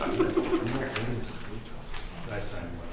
I signed one.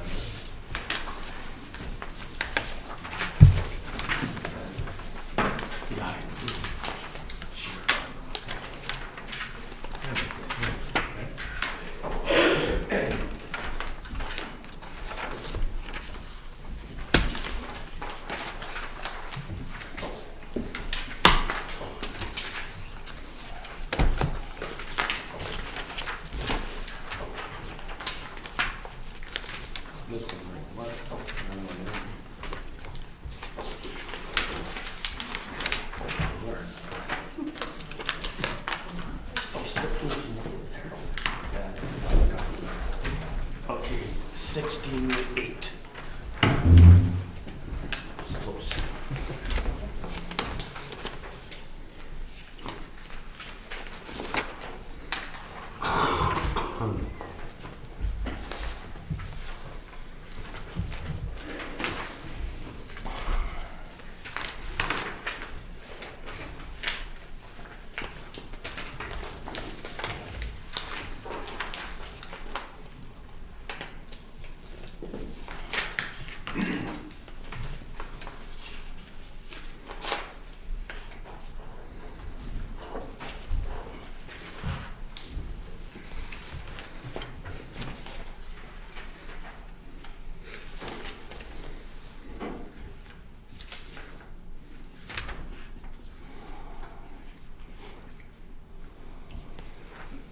Okay, 16:08. It's close.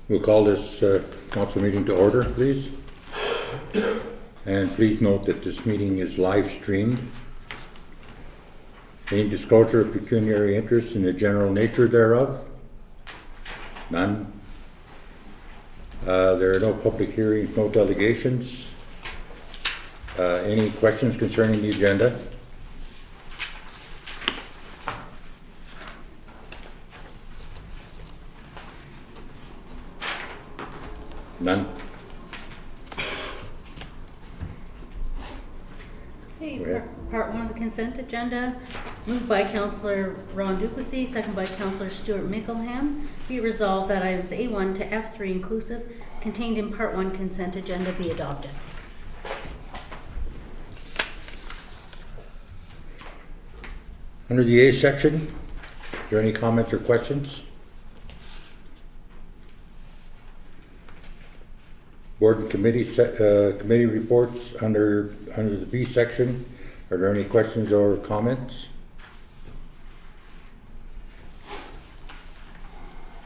We'll call this council meeting to order, please. And please note that this meeting is live streamed. Any disclosure of pecuniary interest in the general nature thereof? None. There are no public hearings, no delegations. Any questions concerning the agenda? None. Okay, Go ahead. part one of the consent agenda, moved by Councillor Ron Duplessis, second by Councillor Stuart Mickelham. Be it resolved that items A1 to F3 inclusive contained in part one consent agenda be adopted. Under the A section, is there any comments or questions? Board and committee committee reports under the B section. Are there any questions or comments?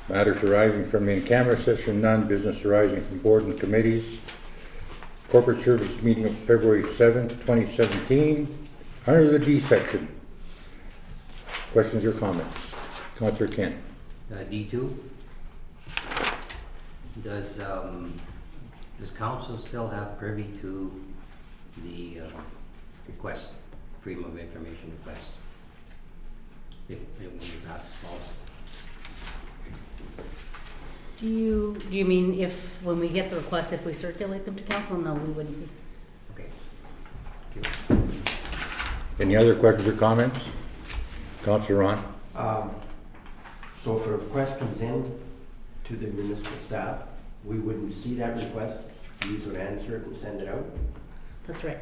Matters arising from the in-camera session, none. Business arising from board and committees. Corporate service meeting of February 7th, 2017. Under the D section. Questions or comments? Councillor Kent. D2, does council still have privy to the request, freedom of information request? If when we pass this policy? Do you mean if, when we get the request, if we circulate them to council? No, we wouldn't be. Okay. Thank you. Any other questions or comments? Councillor Ron. So if a request comes in to the municipal staff, we wouldn't see that request, you would answer it and send it out? That's right.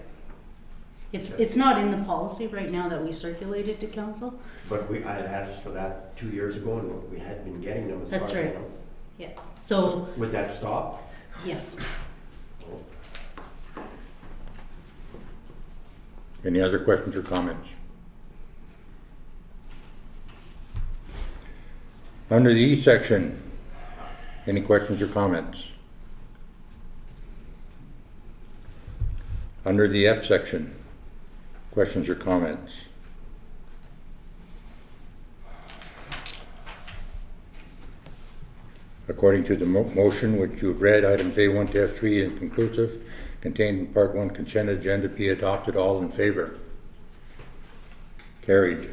It's not in the policy right now that we circulate it to council. But I had asked for that 2 years ago and we had been getting them as far That's as I right. know. Yeah, so, Would that stop? yes. Any other questions or comments? Under the E section, any questions or comments? Under the F section, questions or comments? According to the motion which you've read, items A1 to F3 inconclusive, contained in Part 1 consent agenda be adopted. All in favor? Carried.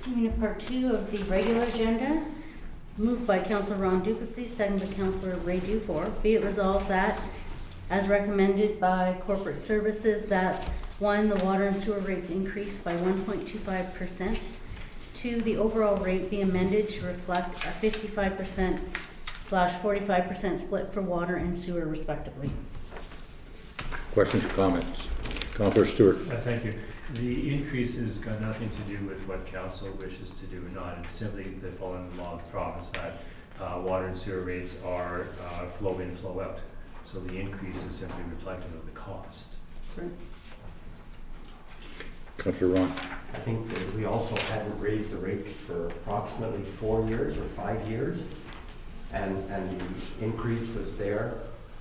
Moving to part two of the regular agenda, moved by Councillor Ron Duplessis, second by Councillor Ray Dufour. Be it resolved that as recommended by Corporate Services, that 1, the water and sewer rates increase by 1.25%. 2, the overall rate be amended to reflect a 55%/45% split for water and sewer respectively. Questions or comments? Councillor Stewart. Thank you. The increase has got nothing to do with what council wishes to do or not. It's simply the following the law of the province that water and sewer rates are flow in, flow out. So the increase is simply reflective of the cost. Councillor Ron. I think that we also hadn't raised the rates for approximately 4 years or 5 years. And the increase was there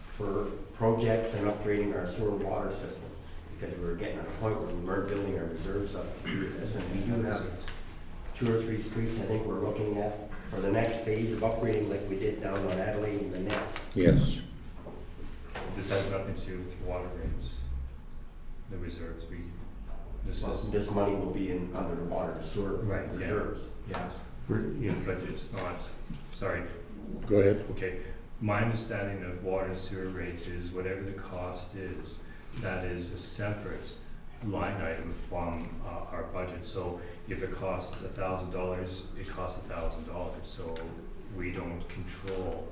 for projects and upgrading our sewer and water system. Because we were getting to a point where we weren't building our reserves up to do this. And we do have 2 or 3 streets I think we're looking at for the next phase of upgrading like we did down on Adelaide and the Net. Yes. This has nothing to do with water rates, the reserves. This money will be in under the water and sewer Right, yeah. reserves. Yes. Yeah, but it's not, sorry. Go ahead. Okay, my understanding of water and sewer rates is whatever the cost is, that is a separate line item from our budget. So if it costs $1,000, it costs $1,000. So we don't control.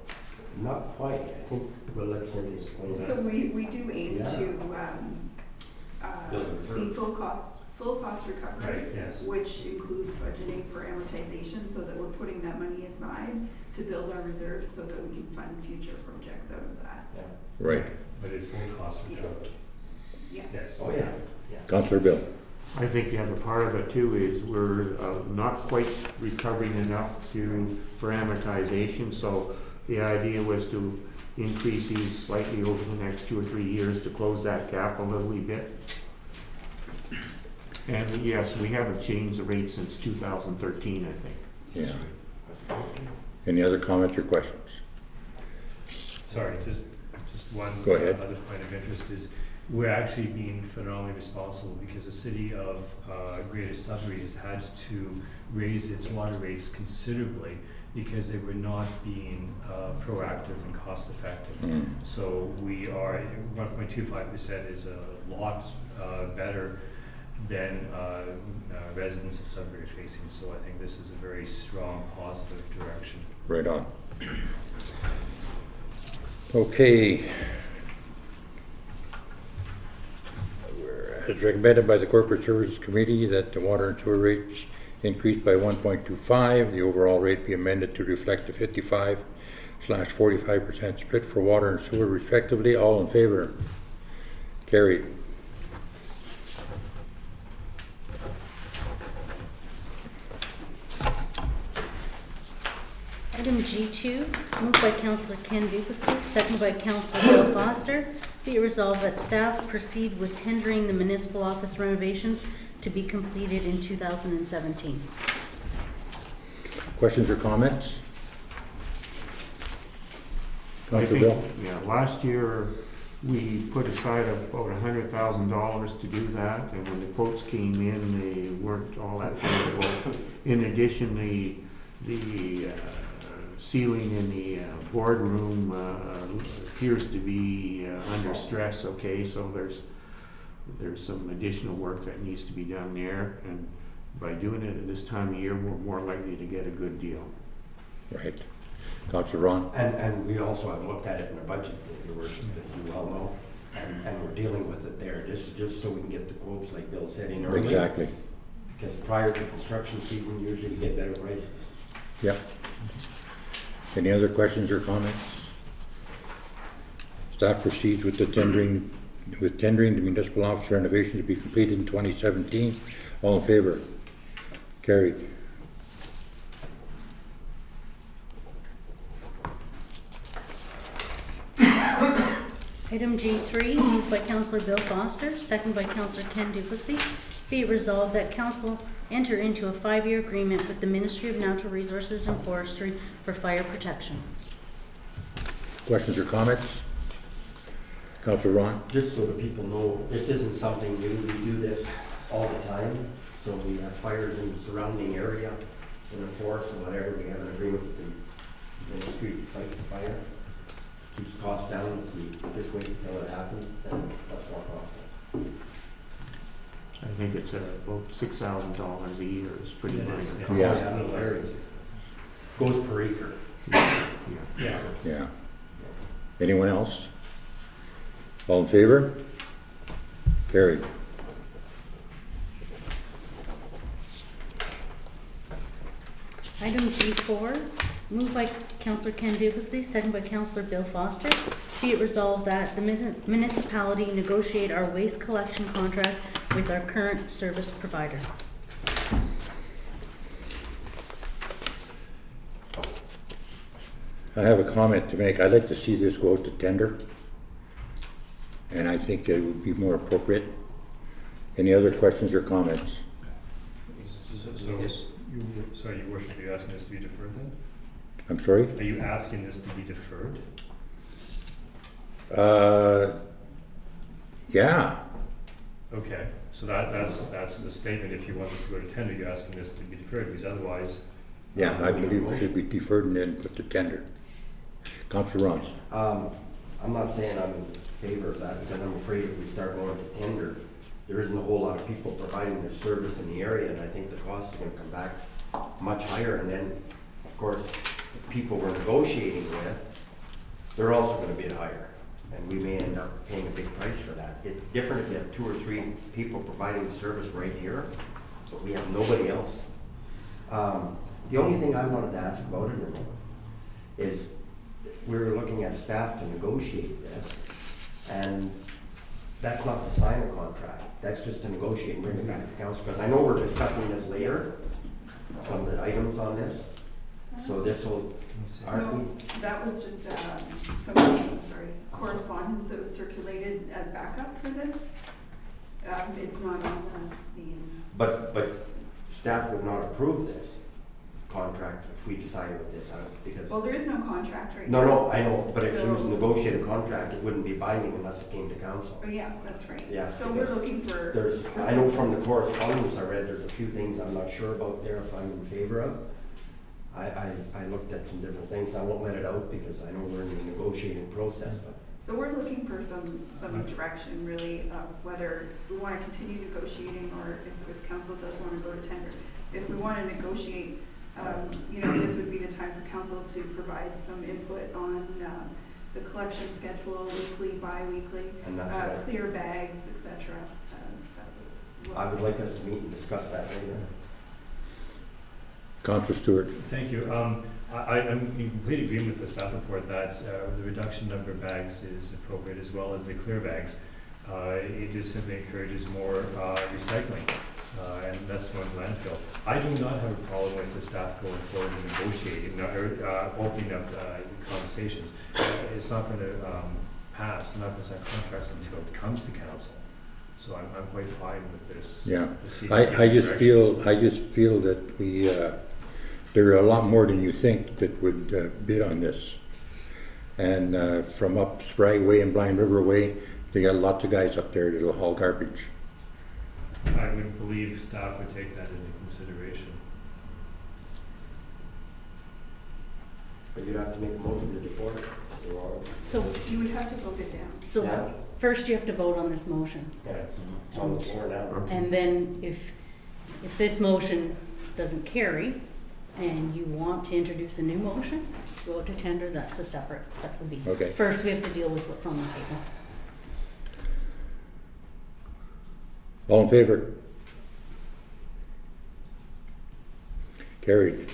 Not quite. I think we'll let Cindy explain that. So we do aim Yeah. to Build a reserve. be full cost recovery, Right, yes. which includes budgeting for amortization, so that we're putting that money aside to build our reserves so that we can fund future projects out of that. Yeah. Right. But it's full cost recovery. Yeah. Yes. Oh, yeah. Yeah. Councillor Bill. I think the other part of it too is we're not quite recovering enough for amortization, so the idea was to increase these slightly over the next 2 or 3 years to close that gap a little wee bit. And yes, we haven't changed the rate since 2013, I think. Yeah. Any other comments or questions? Sorry, just one Go ahead. other point of interest is we're actually being phenomenally responsible because the city of Greater Sudbury has had to raise its water rates considerably because they were not being proactive and cost effective. So we are, 1.25% is a lot better than residents of Sudbury are facing. So I think this is a very strong, positive direction. Right on. Okay. It's recommended by the Corporate Services Committee that the water and sewer rates increase by 1.25. The overall rate be amended to reflect the 55/45% split for water and sewer respectively. All in favor? Carried. Item G2, moved by Councillor Ken Duplessis, seconded by Councillor Bill Foster. Be it resolved that staff proceed with tendering the municipal office renovations to be completed in 2017. Questions or comments? I Councillor think, Bill? yeah, last year we put aside about $100,000 to do that, and when the quotes came in, they weren't all that favorable. In addition, the ceiling in the boardroom appears to be under stress, okay, so there's some additional work that needs to be done there, and by doing it at this time of year, we're more likely to get a good deal. Right. Councillor Ron? And we also have looked at it in our budget, as you well know, and we're dealing with it there. This is just so we can get the quotes, like Bill said, in early. Exactly. Because prior to construction season, usually we get better prices. Yep. Any other questions or comments? Staff proceeds with the tendering the municipal office renovation to be completed in 2017. All in favor? Carried. Item G3, moved by Councillor Bill Foster, seconded by Councillor Ken Duplessis. Be it resolved that council enter into a 5-year agreement with the Ministry of Natural Resources and Forestry for fire protection. Questions or comments? Councillor Ron? Just so the people know, this isn't something new. We do this all the time. So we have fires in the surrounding area, in the forest or whatever. We have an agreement with the ministry to fight the fire. keeps costs down. If we just wait until it happens, then that's more costly. I think it's about $6,000 a year is pretty It minor is, cost. Yeah. A little less than 6,000. Goes per acre. Yeah. Yeah. Yeah. Anyone else? All in favor? Carried. Item G4, moved by Councillor Ken Dupussy, second by Councillor Bill Foster. Be it resolved that the municipality negotiate our waste collection contract with our current service provider. I have a comment to make. I'd like to see this go out to tender. And I think it would be more appropriate. Any other questions or comments? So, sorry, Your Worship, are you asking this to be deferred then? I'm sorry? Are you asking this to be deferred? Yeah, Okay, so that's the statement. If you want this to go to tender, you're asking this to be deferred, because otherwise, yeah, I believe it should be deferred and then put to tender. Councillor Ron. I'm not saying I'm in favor of that, because I'm afraid if we start going to tender, there isn't a whole lot of people providing this service in the area, and I think the cost is gonna come back much higher, and then, of course, the people we're negotiating with, they're also gonna bid higher, and we may end up paying a big price for that. It's different if you have 2 or 3 people providing the service right here, but we have nobody else. The only thing I wanted to ask about it is, we're looking at staff to negotiate this, and that's not to sign a contract, that's just to negotiate and bring it back to council, because I know we're discussing this later, some of the items on this, so this will, aren't we? No, that was just, correspondence that was circulated as backup for this. It's not on the. But staff would not approve this contract if we decided with this, because, Well, there is no contract right now. no, I know, but if you was So- to negotiate a contract, it wouldn't be binding unless it came to council. Oh, yeah, that's right. Yeah, So we're because looking for. There's, I know from the correspondence I read, there's a few things I'm not sure about there if I'm in favor of. I looked at some different things, I won't let it out because I know we're in the negotiating process, but So we're looking for some direction really of whether we want to continue negotiating or if council does want to go to tender. If we want to negotiate, this would be the time for council to provide some input on the collection schedule, weekly, bi-weekly, and that's what clear bags, etc. That was what. I would like us to meet and discuss that later. Councillor Stewart. thank you. I'm in complete agreement with the staff report that the reduction number of bags is appropriate, as well as the clear bags. It just simply encourages more recycling and less going to landfill. I do not have a problem with the staff going forward and negotiating, opening up conversations. It's not going to pass, not going to sign contracts until it comes to council. So I'm quite fine with this. Yeah, This I just feel that we, there are a lot more than you think that would bid on this. And from up Sprague Way and Blind River Way, they got lots of guys up there that'll haul garbage. I would believe staff would take that into consideration. But you'd have to make a motion to defer it. Or- So, You would have to vote it down. so first you have to vote on this motion. Yeah, it's on the floor now. And then if this motion doesn't carry and you want to introduce a new motion, go out to tender, that would be. Okay. First, we have to deal with what's on the table. All in favor? Carried.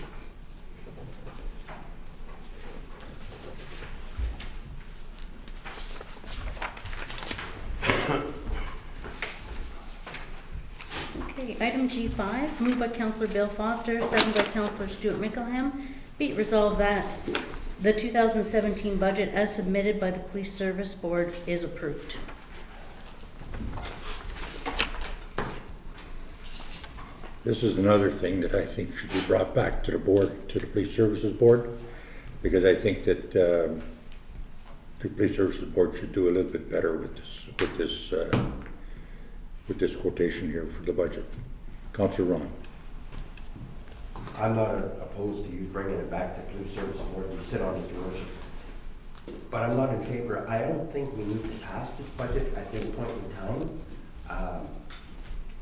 Okay, item G5, moved by Councillor Bill Foster, second by Councillor Stuart Mickelham. Be it resolved that the 2017 budget as submitted by the Police Service Board is approved. This is another thing that I think should be brought back to the board, to the Police Services Board, because I think that the Police Services Board should do a little bit better with this quotation here for the budget. Councillor Ron. I'm not opposed to you bringing it back to police service board, you sit on it, your worship. But I'm not in favor, I don't think we need to pass this budget at this point in time.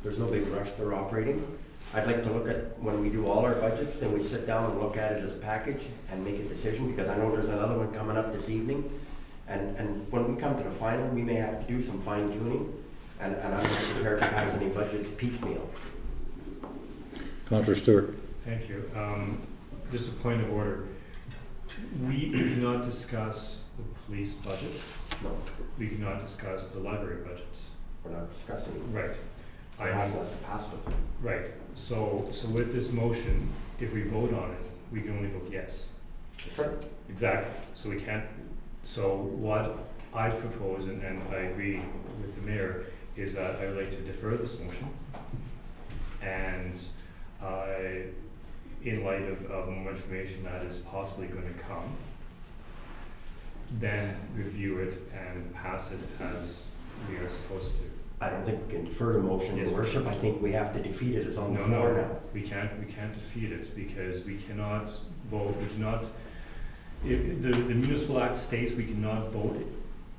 There's no big rush, they're operating. I'd like to look at, when we do all our budgets, then we sit down and look at it as a package and make a decision, because I know there's another one coming up this evening. And when we come to the final, we may have to do some fine tuning, and I'm not prepared to pass any budgets piecemeal. Councillor Stewart. Thank you. Just a point of order. We cannot discuss the police budget. No, We cannot discuss the library budget. we're not discussing it. Right. We're asking us to pass them. Right. So with this motion, if we vote on it, we can only vote yes. Sure. Exactly. So we can't, so what I propose, and I agree with the mayor, is that I would like to defer this motion. And in light of more information that is possibly going to come, then review it and pass it as we are supposed to. I don't think we can defer the motion, Yes, Your we Worship. I think we have to defeat it. It's on the No, floor no, now. we can't defeat it because we cannot vote, we cannot, the municipal act states we cannot vote,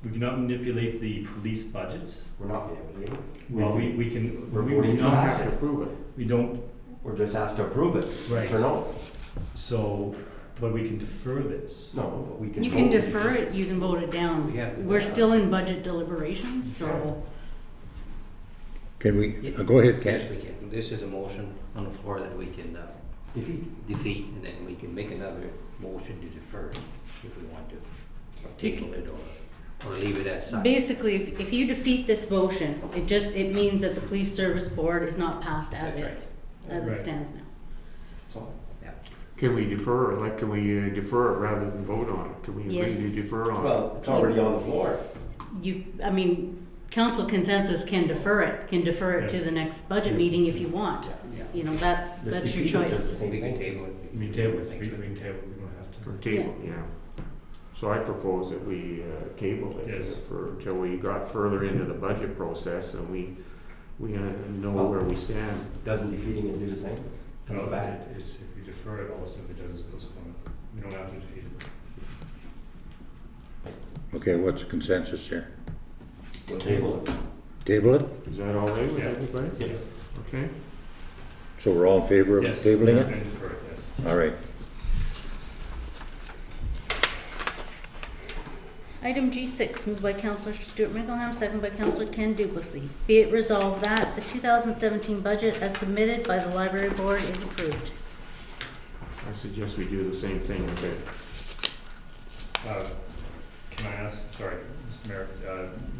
we cannot manipulate the police budget. We're not manipulating. Well, we can, We're we voting do to not pass have it. to approve it. We don't, We're just asked to approve it. Right. Yes or no? so, but we can defer this. No, but we can You vote. can defer it, you can vote it down. We have to We're vote. still in budget deliberations, so Can we, go ahead, Ken. Yes, we can. This is a motion on the floor that we can Defeat. defeat, and then we can make another motion to defer if we want to. Or table it or leave it as such. basically, if you defeat this motion, it means that the police service board is not passed as That's is, as it Right. stands now. So, Yeah. Can we defer, can we defer it rather than vote on it? Can we agree Yes. to defer on it? well, it's already on the floor. Council consensus can defer it to Yes. the next budget meeting if you want. Yeah. You know, that's your Defeat it, just the choice. same We can thing. table it. We can table I it, think we so. can table, we don't have to. Or table, yeah. So I propose that we table it Yes. until we got further into the budget process and we know where we stand. Doesn't defeating it do the same? Comes No, back. it's, if we defer it, all it simply does is postpone it. We don't have to defeat it. Okay, what's the consensus here? We'll table it. Table it? Is that all right with Yeah. everybody? Yeah. Okay. So we're all in favor of Yes, tabling yes, it? and defer it, yes. All right. Item G6, moved by Councillor Stuart Mickelham, second by Councillor Ken Duplessis. Be it resolved that the 2017 budget as submitted by the library board is approved. I suggest we do the same thing with it. Can I ask, sorry, Mr. Mayor,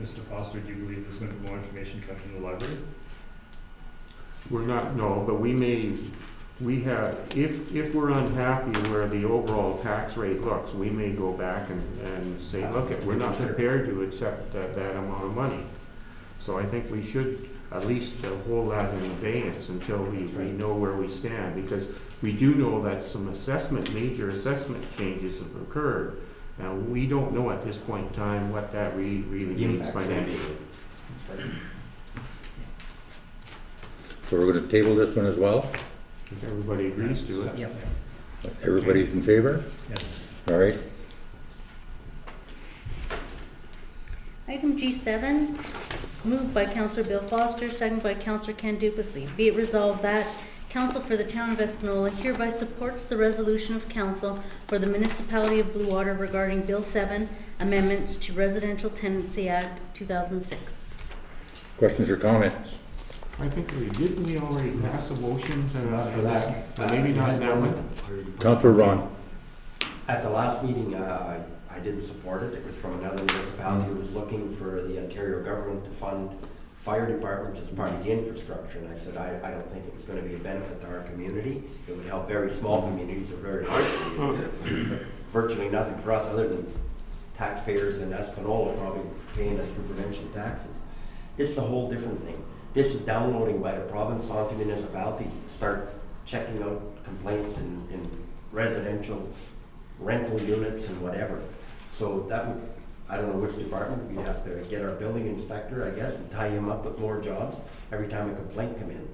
Mr. Foster, do you believe there's going to be more information coming from the library? We're not, no, but we have, if we're unhappy where the overall tax rate looks, we may go back and say, look, we're not prepared to accept that amount of money. So I think we should at least hold that in abeyance until we know where we stand, because we do know that some major assessment changes have occurred. Now, we don't know at this point in time what that really means Impact's financially. So we're gonna table this one as well? If everybody agrees to it. Yep. Everybody's in favor? Yes. All right. Item G7, moved by Councillor Bill Foster, second by Councillor Ken Duplessis. Be it resolved that Council for the Town of Espanola hereby supports the resolution of Council for the Municipality of Blue Water regarding Bill 7, Amendments to Residential Tenancy Act 2006. Questions or comments? I think didn't we already pass a motion to? Not for that. Maybe not that one. Councillor Ron. At the last meeting, I didn't support it. It was from another municipality who was looking for the Ontario government to fund fire departments as part of the infrastructure. And I said, I don't think it was going to be a benefit to our community. It would help very small communities or very large communities. But virtually nothing for us other than taxpayers in Espanola probably paying us for prevention taxes. This is a whole different thing. This is downloading by the province onto municipalities to start checking out complaints in residential rental units and whatever. So that would, I don't know which department, we'd have to get our building inspector, I guess, and tie him up with more jobs every time a complaint come in.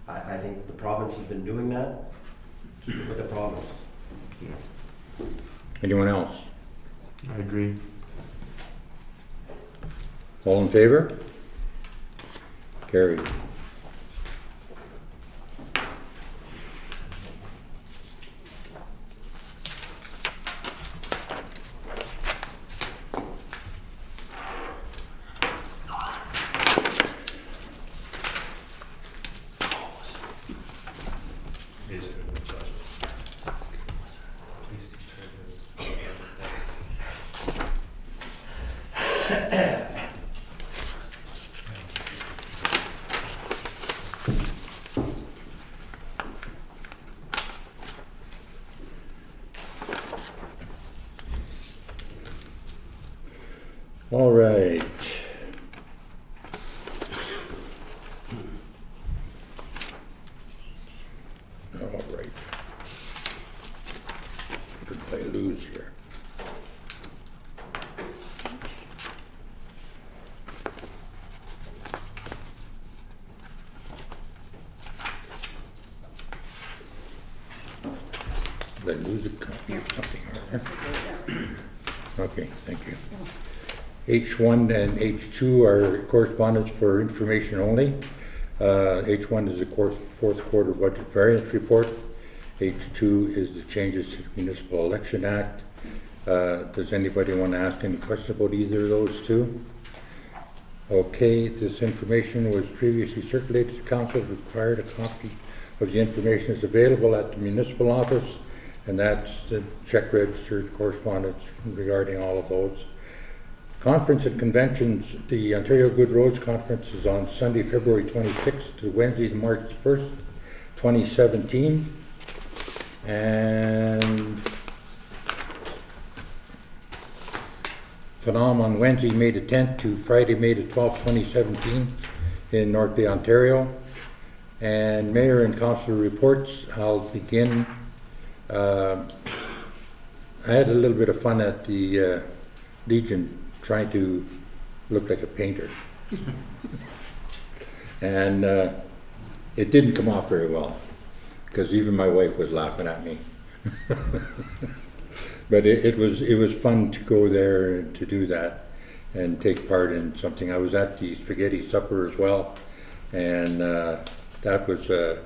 I think the province has been doing that. Keep it with the province. Anyone else? I agree. All in favor? Carried. Basically, what's that? Police discharge. All right. All right. What did I lose here? Did I lose a copy of something? This is right Okay, thank you. H1 and H2 are correspondence for information only. H1 is the fourth quarter budget variance report. H2 is the changes to the Municipal Election Act. Does anybody want to ask any questions about either of those two? Okay, this information was previously circulated to council. Required a copy of the information is available at the municipal office, and that's the check registered correspondence regarding all of those. Conference and conventions, the Ontario Good Roads Conference is on Sunday, February 26th to Wednesday, March 1st, 2017. And Phenom on Wednesday, May the 10th to Friday, May the 12th, 2017 in North Bay, Ontario. And Mayor and Councillor reports, I'll begin. I had a little bit of fun at the Legion trying to look like a painter. And it didn't come off very well, because even my wife was laughing at me. But it was fun to go there and to do that and take part in something. I was at the spaghetti supper as well, and that was a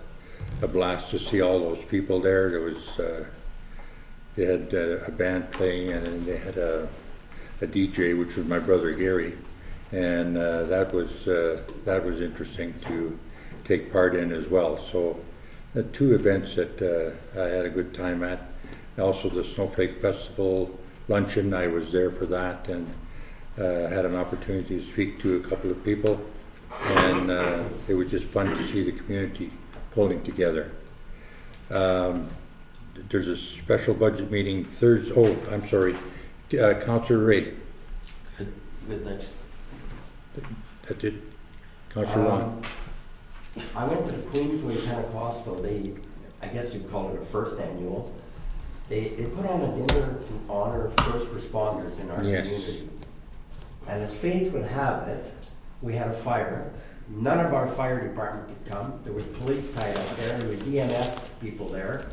blast to see all those people there. There was they had a band playing, and then they had a DJ, which was my brother Gary, and that was interesting to take part in as well. So two events that I had a good time at. Also the Snowflake Festival luncheon, I was there for that, and had an opportunity to speak to a couple of people, and it was just fun to see the community pulling together. There's a special budget meeting Thursday. Oh, I'm sorry, Councillor Ray. Good, thanks. That's it. Councillor Long. I went to the Queensway Pentecostal. I guess you'd call it a first annual. They put on a dinner to honor first responders in our Yes. community. And as fate would have it, we had a fire. None of our fire department could come. There was police tied up there. There was EMS people there.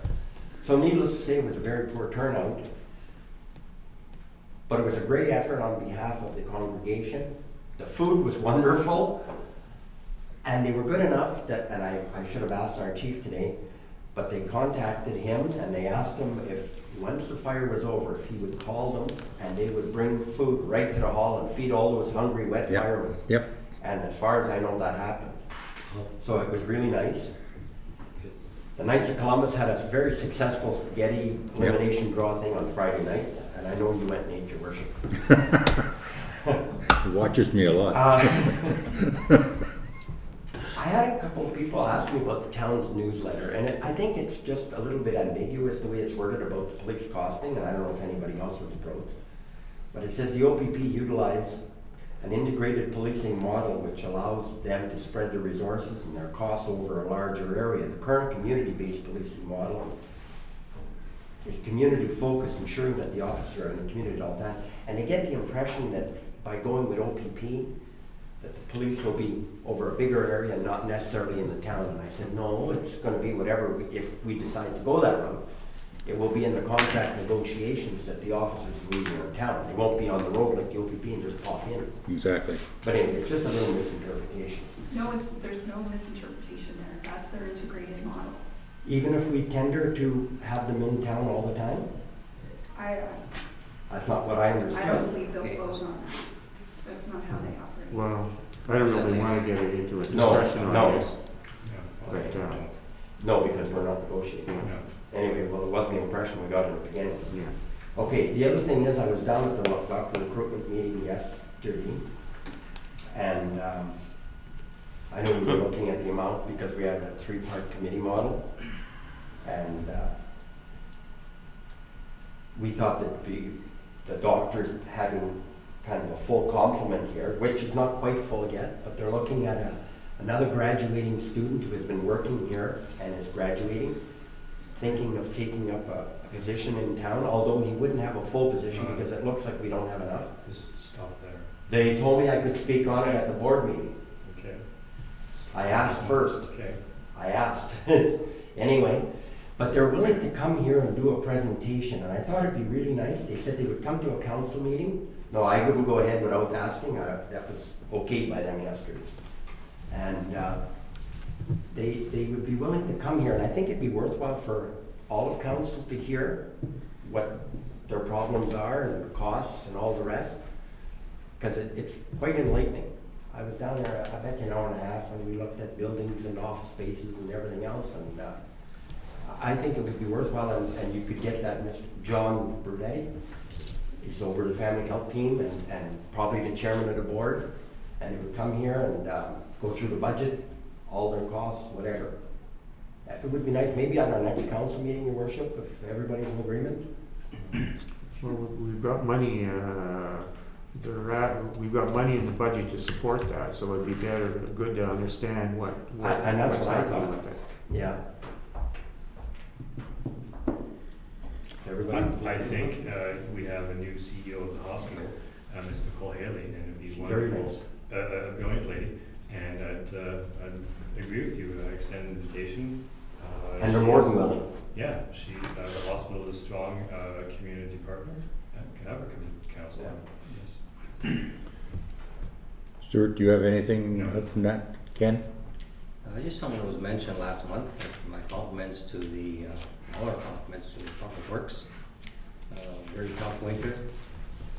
So needless to say, it was a very poor turnout. But it was a great effort on behalf of the congregation. The food was wonderful. And they were good enough that, and I should have asked our chief today, but they contacted him and they asked him if, once the fire was over, if he would call them and they would bring food right to the hall and feed all those hungry wet Yep. firemen. Yep. And as far as I know, that happened. So it was really nice. The Knights of Columbus had a very successful spaghetti elimination draw thing on Friday night, and I know you went nature worship. He watches me a lot. I had a couple of people ask me about the town's newsletter, and I think it's just a little bit ambiguous the way it's worded about the police costing, and I don't know if anybody else was approached. But it says the OPP utilize an integrated policing model which allows them to spread their resources and their costs over a larger area. The current community-based policing model is community-focused, ensuring that the officers are in the community at all times. And they get the impression that by going with OPP, that the police will be over a bigger area and not necessarily in the town. And I said, no, it's going to be whatever, if we decide to go that route. It will be in the contract negotiations that the officers need in town. They won't be on the road like the OPP and just pop in. Exactly. But anyway, it's just a little misinterpretation. No, there's no misinterpretation there. That's their integrated model. Even if we tender to have them in town all the time, I that's not what I don't understood. believe they'll Okay. vote on that. That's not how they operate. Well, I don't really wanna get into a No, discussion no. on this, Yeah. but, No, because we're not negotiating. No. Anyway, well, it wasn't the impression we got in the beginning. yeah. Okay, the other thing is, I was down at the doctor recruitment meeting yesterday, and I know we were looking at the amount because we had a three-part committee model, and we thought that the doctors having kind of a full complement here, which is not quite full yet, but they're looking at another graduating student who has been working here and is graduating, thinking of taking up a position in town, although he wouldn't have a full position because it looks like we don't have enough. Just stop there. They told me I could speak on it at the board meeting. Okay. I asked first. Okay. I asked. Anyway, but they're willing to come here and do a presentation, and I thought it'd be really nice. They said they would come to a council meeting. No, I wouldn't go ahead without asking. That was okayed by them yesterday. And they would be willing to come here, and I think it'd be worthwhile for all of council to hear what their problems are and their costs and all the rest, because it's quite enlightening. I was down there, I bet you an hour and a half, and we looked at buildings and office spaces and everything else, and I think it would be worthwhile, and you could get that Mr. John Brunetti. He's over the family health team and probably the chairman of the board, and he would come here and go through the budget, all their costs, whatever. It would be nice, maybe at our next council meeting, your worship, if everybody's in agreement. Well, we've got money, we've got money in the budget to support that, so it'd be good to understand what's And that's what I happening thought. with it. Yeah. Everybody. I think we have a new CEO of the hospital, Ms. Nicole Haley, and it'd be Very wonderful. A brilliant lady, and I'd agree with you, extend an invitation. And they're she more is- than willing. Yeah, the hospital is a strong community partner, and can have a council, yes. Stuart, do you have anything No. other than that? Ken? Just something that was mentioned last month, my compliments to all our compliments to the Public Works. Very tough winter.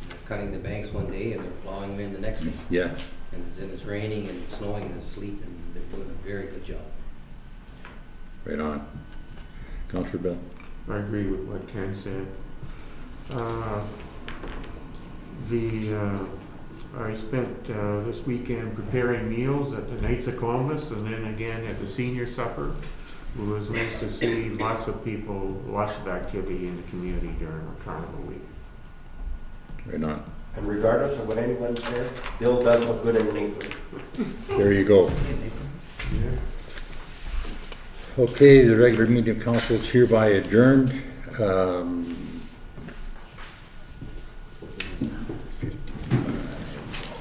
They're cutting the banks one day and they're plowing them in the next day. Yeah. And it's raining and it's snowing and it's sleet, and they're doing a very good job. Right on. Councillor Bill? I agree with what Ken said. I spent this weekend preparing meals at the Knights of Columbus and then again at the senior supper. It was nice to see lots of people, lots of activity in the community during our carnival week. Right on. And regardless of what anyone says, Bill does look good in the neighborhood. There you go. Okay, the regular meeting of council is hereby adjourned. 55.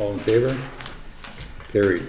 All in favor? Carried.